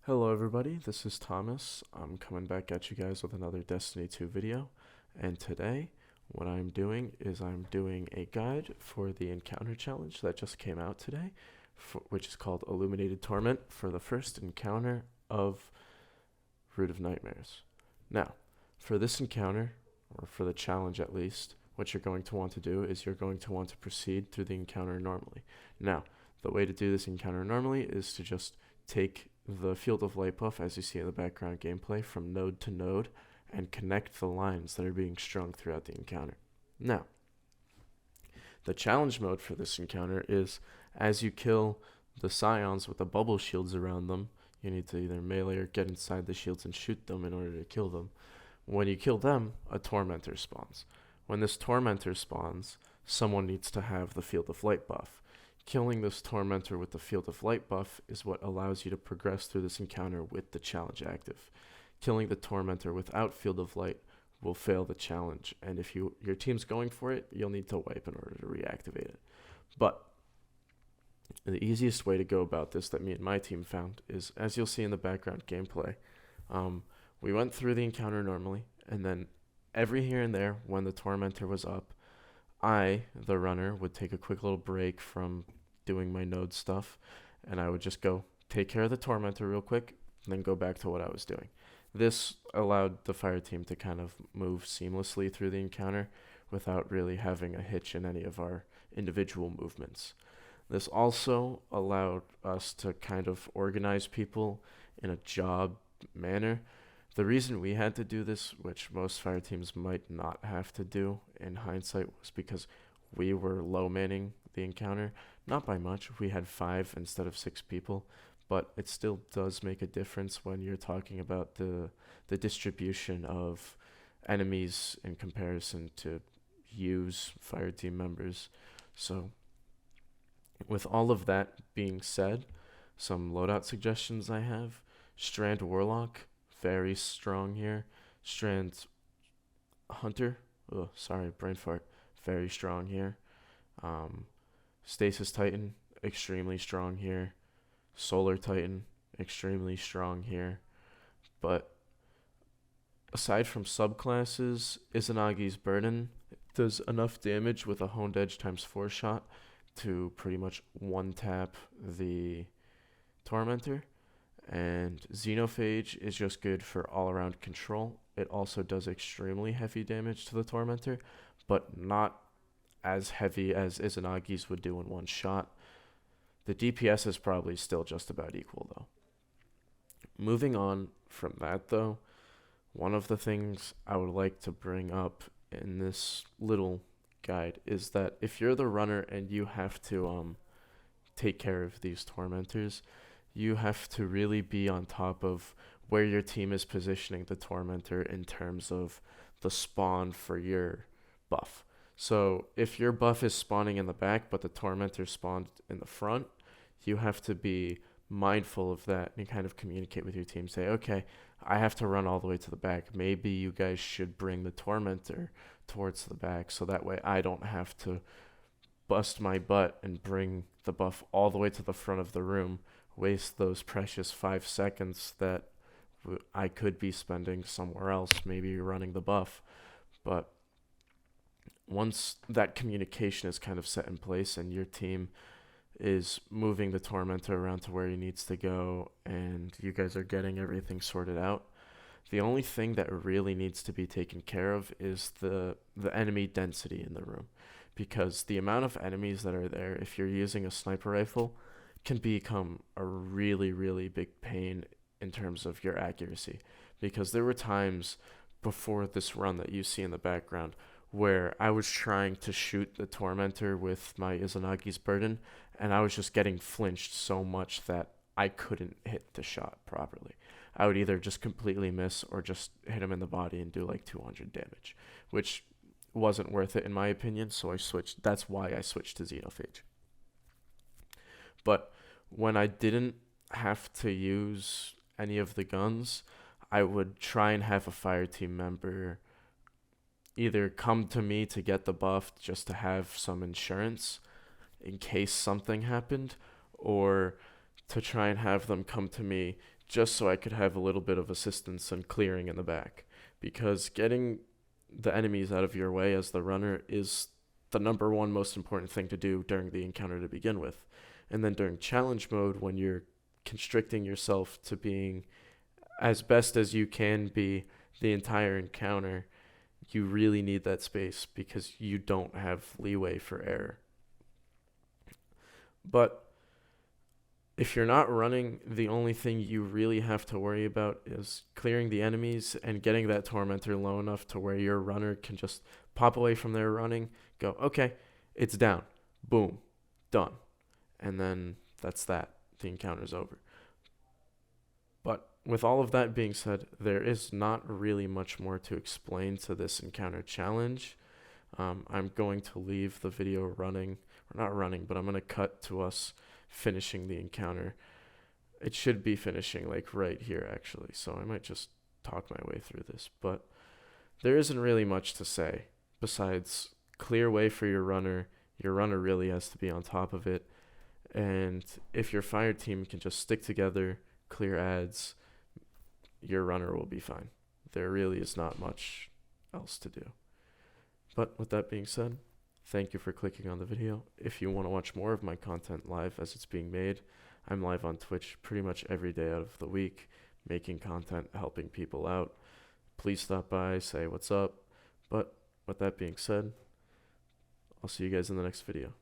Hello everybody, this is Thomas. I'm coming back at you guys with another Destiny 2 video, and today what I'm doing is I'm doing a guide for the encounter challenge that just came out today, which is called Illuminated Torment for the first encounter of Root of Nightmares. Now, for this encounter, or for the challenge at least, what you're going to want to do is you're going to want to proceed through the encounter normally. Now, the way to do this encounter normally is to just take the field of light buff, as you see in the background gameplay, from node to node and connect the lines that are being strung throughout the encounter. Now, the challenge mode for this encounter is as you kill the scions with the bubble shields around them, you need to either melee or get inside the shields and shoot them in order to kill them. When you kill them, a tormentor spawns. When this tormentor spawns, someone needs to have the field of light buff. Killing this tormentor with the field of light buff is what allows you to progress through this encounter with the challenge active. Killing the tormentor without field of light will fail the challenge, and if your team's going for it, you'll need to wipe in order to reactivate it. But the easiest way to go about this that me and my team found is, as you'll see in the background gameplay, we went through the encounter normally, and then every here and there when the tormentor was up, I, the runner, would take a quick little break from doing my node stuff, and I would just go take care of the tormentor real quick, and then go back to what I was doing. This allowed the fire team to kind of move seamlessly through the encounter without really having a hitch in any of our individual movements. This also allowed us to kind of organize people in a job manner. The reason we had to do this, which most fire teams might not have to do in hindsight, was because we were low manning the encounter. Not by much. We had 5 instead of 6 people, but it still does make a difference when you're talking about the distribution of enemies in comparison to use fire team members. So with all of that being said, some loadout suggestions I have. Strand Warlock, very strong here. Strand Hunter, brain fart, very strong here. Stasis Titan, extremely strong here. Solar Titan, extremely strong here. But aside from subclasses, Izanagi's Burden does enough damage with a Honed Edge ×4 shot to pretty much one-tap the Tormentor. And Xenophage is just good for all-around control. It also does extremely heavy damage to the Tormentor, but not as heavy as Izanagi's would do in one shot. The DPS is probably still just about equal, though. Moving on from that, though, one of the things I would like to bring up in this little guide is that if you're the runner and you have to take care of these Tormentors, you have to really be on top of where your team is positioning the Tormentor in terms of the spawn for your buff. So if your buff is spawning in the back but the Tormentor spawned in the front, you have to be mindful of that and kind of communicate with your team. Say, okay, I have to run all the way to the back. Maybe you guys should bring the Tormentor towards the back so that way I don't have to bust my butt and bring the buff all the way to the front of the room, waste those precious 5 seconds that I could be spending somewhere else, maybe running the buff. But once that communication is kind of set in place and your team is moving the Tormentor around to where he needs to go and you guys are getting everything sorted out, the only thing that really needs to be taken care of is the enemy density in the room. Because the amount of enemies that are there, if you're using a sniper rifle, can become a really, really big pain in terms of your accuracy. Because there were times before this run that you see in the background where I was trying to shoot the Tormentor with my Izanagi's Burden, and I was just getting flinched so much that I couldn't hit the shot properly. I would either just completely miss or just hit him in the body and do like 200 damage, which wasn't worth it in my opinion, so I switched. That's why I switched to Xenophage. But when I didn't have to use any of the guns, I would try and have a fire team member either come to me to get the buff just to have some insurance in case something happened, or to try and have them come to me just so I could have a little bit of assistance and clearing in the back, because getting the enemies out of your way as the runner is the number one most important thing to do during the encounter to begin with. And then during challenge mode, when you're constricting yourself to being as best as you can be the entire encounter, you really need that space because you don't have leeway for error. But if you're not running, the only thing you really have to worry about is clearing the enemies and getting that tormentor low enough to where your runner can just pop away from their running, go, okay, it's down, boom, done. And then that's that. The encounter's over. But with all of that being said, there is not really much more to explain to this encounter challenge. I'm going to leave the video running, or not running, but I'm going to cut to us finishing the encounter. It should be finishing like right here actually, so I might just talk my way through this, but there isn't really much to say besides clear way for your runner really has to be on top of it, and if your fire team can just stick together, clear ads, your runner will be fine. There really is not much else to do. But with that being said, thank you for clicking on the video. If you want to watch more of my content live as it's being made, I'm live on Twitch pretty much every day out of the week, making content, helping people out. Please stop by, say what's up. But with that being said, I'll see you guys in the next video.